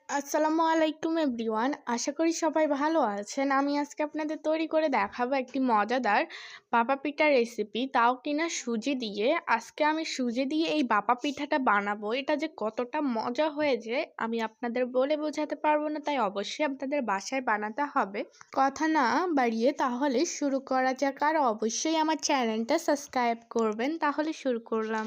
আসসালামু আলাইকুম এভরিওয়ান। আশা করি সবাই ভালো আছেন। আমি আজকে আপনাদের তৈরি করে দেখাবো একটি মজাদার ভাপা পিঠার রেসিপি, তাও কিনা সুজি দিয়ে। আজকে আমি সুজি দিয়ে এই ভাপা পিঠাটা বানাবো। এটা যে কতটা মজা হয়েছে আমি আপনাদের বলে বোঝাতে পারবো না, তাই অবশ্যই আপনাদের বাসায় বানাতে হবে। কথা না বাড়িয়ে তাহলে শুরু করা যাক, আর অবশ্যই আমার চ্যানেলটা সাবস্ক্রাইব করবেন। তাহলে শুরু করলাম।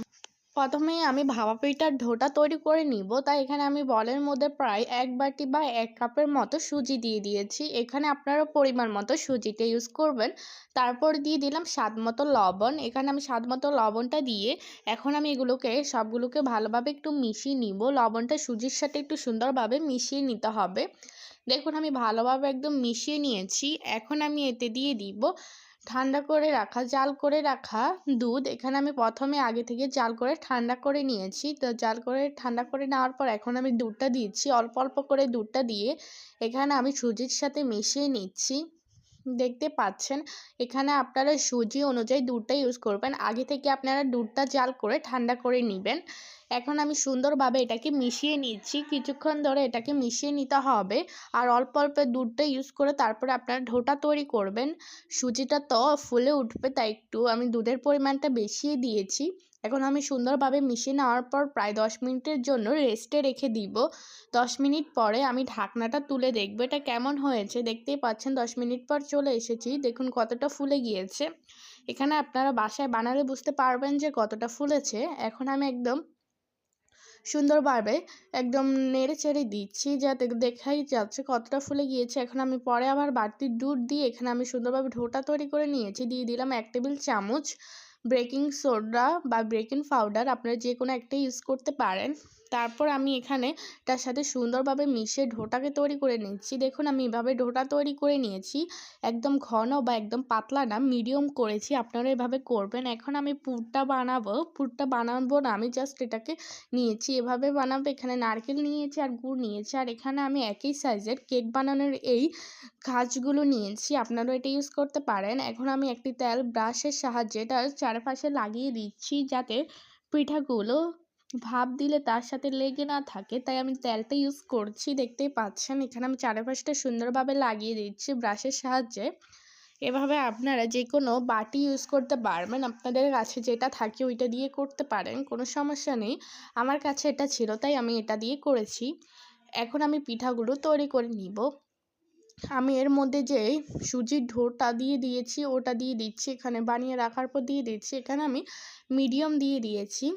প্রথমেই আমি ভাপা পিঠার ডোটা তৈরি করে নিব, তাই এখানে আমি বলের মধ্যে প্রায় 1 বাটি বা 1 কাপের মতো সুজি দিয়ে দিয়েছি। এখানে আপনারা পরিমাণ মতো সুজিটা ইউজ করবেন। তারপর দিয়ে দিলাম স্বাদ মতো লবণ। এখানে আমি স্বাদ মতো লবণটা দিয়ে এখন আমি এগুলোকে সবগুলোকে ভালোভাবে একটু মিশিয়ে নিব। লবণটা সুজির সাথে একটু সুন্দরভাবে মিশিয়ে নিতে হবে। দেখুন আমি ভালোভাবে একদম মিশিয়ে নিয়েছি। এখন আমি এতে দিয়ে দিব ঠান্ডা করে রাখা জাল করে রাখা দুধ। এখানে আমি প্রথমে আগে থেকে জাল করে ঠান্ডা করে নিয়েছি। তো জাল করে ঠান্ডা করে নেওয়ার পর এখন আমি দুধটা দিচ্ছি। অল্প অল্প করে দুধটা দিয়ে এখানে আমি সুজির সাথে মিশিয়ে নিচ্ছি। দেখতে পাচ্ছেন এখানে আপনারা সুজি অনুযায়ী দুধটা ইউজ করবেন। আগে থেকে আপনারা দুধটা জাল করে ঠান্ডা করে নেবেন। এখন আমি সুন্দরভাবে এটাকে মিশিয়ে নিচ্ছি। কিছুক্ষণ ধরে এটাকে মিশিয়ে নিতে হবে। আর অল্প অল্প দুধটা ইউজ করে তারপরে আপনারা ডোটা তৈরি করবেন। সুজিটা তো ফুলে উঠবে, তাই একটু আমি দুধের পরিমাণটা বেশিয়ে দিয়েছি। এখন আমি সুন্দরভাবে মিশিয়ে নেওয়ার পর প্রায় 10 মিনিটের জন্য রেস্টে রেখে দিব। 10 মিনিট পরে আমি ঢাকনাটা তুলে দেখব এটা কেমন হয়েছে। দেখতেই পাচ্ছেন 10 মিনিট পর চলে এসেছি। দেখুন কতটা ফুলে গিয়েছে। এখানে আপনারা বাসায় বানালে বুঝতে পারবেন যে কতটা ফুলেছে। এখন আমি একদম সুন্দরভাবে একদম নেড়ে চেড়ে দিচ্ছি, যাতে দেখাই যাচ্ছে কতটা ফুলে গিয়েছে। এখন আমি পরে আবার বাড়তি দুধ দিয়ে এখানে আমি সুন্দরভাবে ডোটা তৈরি করে নিয়েছি। দিয়ে দিলাম 1 টেবিল চামচ বেকিং সোডা বা বেকিং পাউডার, আপনারা যে কোনো একটা ইউজ করতে পারেন। তারপর আমি এখানে তার সাথে সুন্দরভাবে মিশিয়ে ডোটাকে তৈরি করে নিচ্ছি। দেখুন আমি এভাবে ডোটা তৈরি করে নিয়েছি। একদম ঘন বা একদম পাতলা না, মিডিয়াম করেছি। আপনারা এভাবে করবেন। এখন আমি পুরটা বানাবো। পুরটা বানাবো না, আমি জাস্ট এটাকে নিয়েছি, এভাবে বানাবো। এখানে নারকেল নিয়েছি আর গুড় নিয়েছি। আর এখানে আমি একই সাইজের কেক বানানোর এই কাঁচগুলো নিয়েছি, আপনারাও এটা ইউজ করতে পারেন। এখন আমি একটি তেল ব্রাশের সাহায্যে এটার চারপাশে লাগিয়ে দিচ্ছি, যাতে পিঠাগুলো ভাপ দিলে তার সাথে লেগে না থাকে, তাই আমি তেলটা ইউজ করছি। দেখতেই পাচ্ছেন এখানে আমি চারপাশটা সুন্দরভাবে লাগিয়ে দিচ্ছি ব্রাশের সাহায্যে। এভাবে আপনারা যে কোনো বাটি ইউজ করতে পারবেন। আপনাদের কাছে যেটা থাকে ওইটা দিয়ে করতে পারেন, কোনো সমস্যা নেই। আমার কাছে এটা ছিল তাই আমি এটা দিয়ে করেছি। এখন আমি পিঠাগুলো তৈরি করে নিব। আমি এর মধ্যে যে সুজির ডোটা দিয়ে দিয়েছি ওটা দিয়ে দিচ্ছি, এখানে বানিয়ে রাখার পর দিয়ে দিচ্ছি। এখানে আমি মিডিয়াম দিয়ে দিয়েছি।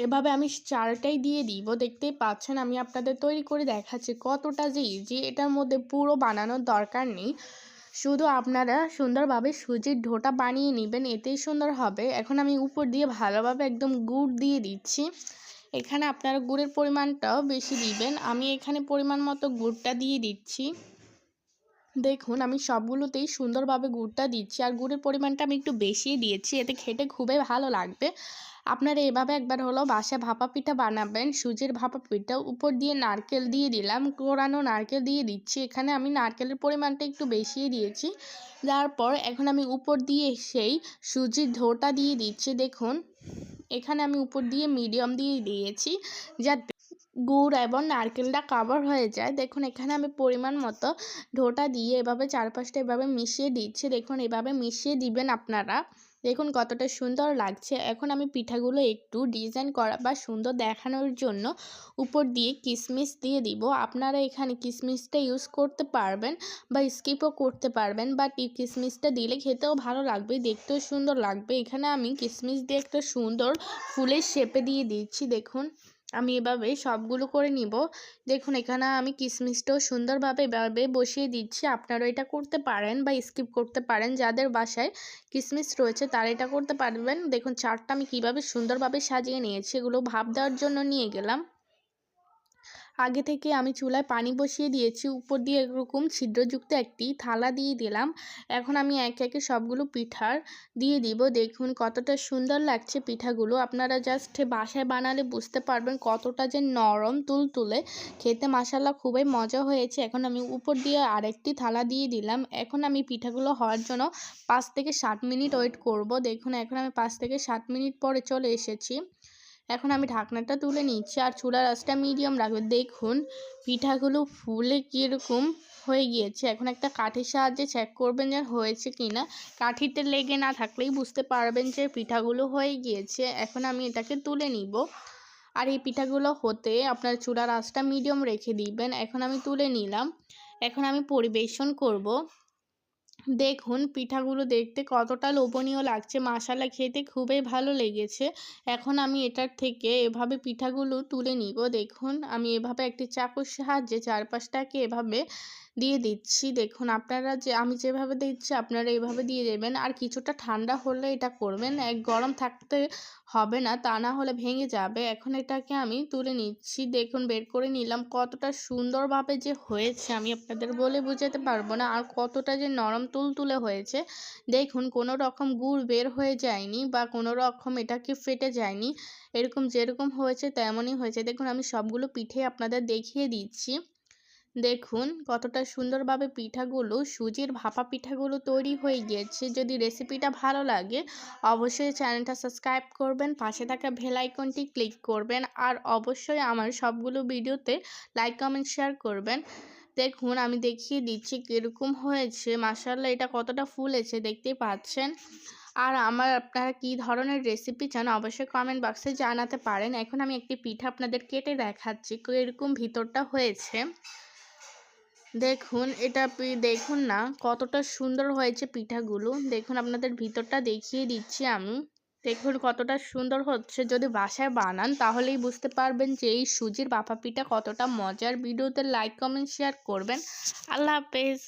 এভাবে আমি চারটাই দিয়ে দিব। দেখতেই পাচ্ছেন আমি আপনাদের তৈরি করে দেখাচ্ছি কতটা যে ইজি। এটার মধ্যে পুরো বানানোর দরকার নেই, শুধু আপনারা সুন্দরভাবে সুজির ডোটা বানিয়ে নেবেন, এতেই সুন্দর হবে। এখন আমি উপর দিয়ে ভালোভাবে একদম গুড় দিয়ে দিচ্ছি। এখানে আপনারা গুড়ের পরিমাণটাও বেশি দিবেন। আমি এখানে পরিমাণ মতো গুড়টা দিয়ে দিচ্ছি। দেখুন আমি সবগুলোতেই সুন্দরভাবে গুড়টা দিচ্ছি, আর গুড়ের পরিমাণটা আমি একটু বেশিই দিয়েছি, এতে খেতে খুবই ভালো লাগবে। আপনারা এভাবে একবার হলো বাসায় ভাপা পিঠা বানাবেন। সুজির ভাপা পিঠা, উপর দিয়ে নারকেল দিয়ে দিলাম, কোরানো নারকেল দিয়ে দিচ্ছি। এখানে আমি নারকেলের পরিমাণটা একটু বেশিই দিয়েছি। তারপর এখন আমি উপর দিয়ে সেই সুজির ডোটা দিয়ে দিচ্ছি। দেখুন এখানে আমি উপর দিয়ে মিডিয়াম দিয়ে দিয়েছি, যাতে গুড় এবং নারকেলটা কাভার হয়ে যায়। দেখুন এখানে আমি পরিমাণ মতো ডোটা দিয়ে এভাবে চারপাশটা এভাবে মিশিয়ে দিচ্ছি। দেখুন এভাবে মিশিয়ে দিবেন আপনারা। দেখুন কতটা সুন্দর লাগছে। এখন আমি পিঠাগুলো একটু ডিজাইন করা বা সুন্দর দেখানোর জন্য উপর দিয়ে কিশমিশ দিয়ে দিব। আপনারা এখানে কিশমিশটা ইউজ করতে পারবেন বা স্কিপও করতে পারবেন, বাট এই কিশমিশটা দিলে খেতেও ভালো লাগবে, দেখতেও সুন্দর লাগবে। এখানে আমি কিশমিশ দিয়ে একটা সুন্দর ফুলের শেপে দিয়ে দিচ্ছি। দেখুন আমি এভাবে সবগুলো করে নিব। দেখুন এখানে আমি কিশমিশটাও সুন্দরভাবে এভাবে বসিয়ে দিচ্ছি। আপনারা এটা করতে পারেন বা স্কিপ করতে পারেন, যাদের বাসায় কিশমিশ রয়েছে তারা এটা করতে পারবেন। দেখুন চারটা আমি কিভাবে সুন্দরভাবে সাজিয়ে নিয়েছি, এগুলো ভাপ দেওয়ার জন্য নিয়ে গেলাম। আগে থেকে আমি চুলায় পানি বসিয়ে দিয়েছি, উপর দিয়ে এরকম ছিদ্রযুক্ত একটি থালা দিয়ে দিলাম। এখন আমি একে একে সবগুলো পিঠার দিয়ে দিব। দেখুন কতটা সুন্দর লাগছে পিঠাগুলো। আপনারা জাস্ট বাসায় বানালে বুঝতে পারবেন কতটা যে নরম তুলতুলে, খেতে মাশাআল্লাহ খুবই মজা হয়েছে। এখন আমি উপর দিয়ে আরেকটি থালা দিয়ে দিলাম। এখন আমি পিঠাগুলো হওয়ার জন্য 5 থেকে 7 মিনিট ওয়েট করব। দেখুন এখন আমি 5 থেকে 7 মিনিট পরে চলে এসেছি। এখন আমি ঢাকনাটা তুলে নিচ্ছি আর চুলার আঁচটা মিডিয়াম রাখবেন। দেখুন পিঠাগুলো ফুলে কীরকম হয়ে গিয়েছে। এখন একটা কাঠির সাহায্যে চেক করবেন যে হয়েছে কিনা। কাঠিতে লেগে না থাকলেই বুঝতে পারবেন যে পিঠাগুলো হয়ে গিয়েছে। এখন আমি এটাকে তুলে নিব। আর এই পিঠাগুলো হতে আপনার চুলার আঁচটা মিডিয়াম রেখে দিবেন। এখন আমি তুলে নিলাম। এখন আমি পরিবেশন করব। দেখুন পিঠাগুলো দেখতে কতটা লোভনীয় লাগছে, মাশাআল্লাহ খেতে খুবই ভালো লেগেছে। এখন আমি এটার থেকে এভাবে পিঠাগুলো তুলে নিব। দেখুন আমি এভাবে একটি চাকুর সাহায্যে চারপাশটাকে এভাবে দিয়ে দিচ্ছি। দেখুন আপনারা আমি যেভাবে দিচ্ছি আপনারা এভাবে দিয়ে দেবেন। আর কিছুটা ঠান্ডা হলে এটা করবেন, গরম থাকতে হবে না, তা না হলে ভেঙে যাবে। এখন এটাকে আমি তুলে নিচ্ছি। দেখুন বের করে নিলাম। কতটা সুন্দরভাবে যে হয়েছে আমি আপনাদের বলে বোঝাতে পারবো না। আর কতটা যে নরম তুলতুলে হয়েছে। দেখুন কোনো রকম গুড় বের হয়ে যায়নি বা কোনো রকম এটাকে ফেটে যায়নি। এরকম যেরকম হয়েছে তেমনই হয়েছে। দেখুন আমি সবগুলো পিঠে আপনাদের দেখিয়ে দিচ্ছি। দেখুন কতটা সুন্দরভাবে পিঠাগুলো, সুজির ভাপা পিঠাগুলো তৈরি হয়ে গিয়েছে। যদি রেসিপিটা ভালো লাগে অবশ্যই চ্যানেলটা সাবস্ক্রাইব করবেন, পাশে থাকা বেল আইকনটি ক্লিক করবেন আর অবশ্যই আমার সবগুলো ভিডিওতে লাইক কমেন্ট শেয়ার করবেন। দেখুন আমি দেখিয়ে দিচ্ছি কীরকম হয়েছে। মাশাআল্লাহ এটা কতটা ফুলেছে দেখতেই পাচ্ছেন। আর আপনারা কী ধরনের রেসিপি চান অবশ্যই কমেন্ট বক্সে জানাতে পারেন। এখন আমি একটি পিঠা আপনাদের কেটে দেখাচ্ছি কীরকম ভিতরটা হয়েছে। দেখুন এটা দেখুন না কতটা সুন্দর হয়েছে পিঠাগুলো। দেখুন আপনাদের ভিতরটা দেখিয়ে দিচ্ছি আমি। দেখুন কতটা সুন্দর হচ্ছে। যদি বাসায় বানান তাহলেই বুঝতে পারবেন যে এই সুজির ভাপা পিঠা কতটা মজার। ভিডিওতে লাইক কমেন্ট শেয়ার করবেন। আল্লাহ হাফেজ।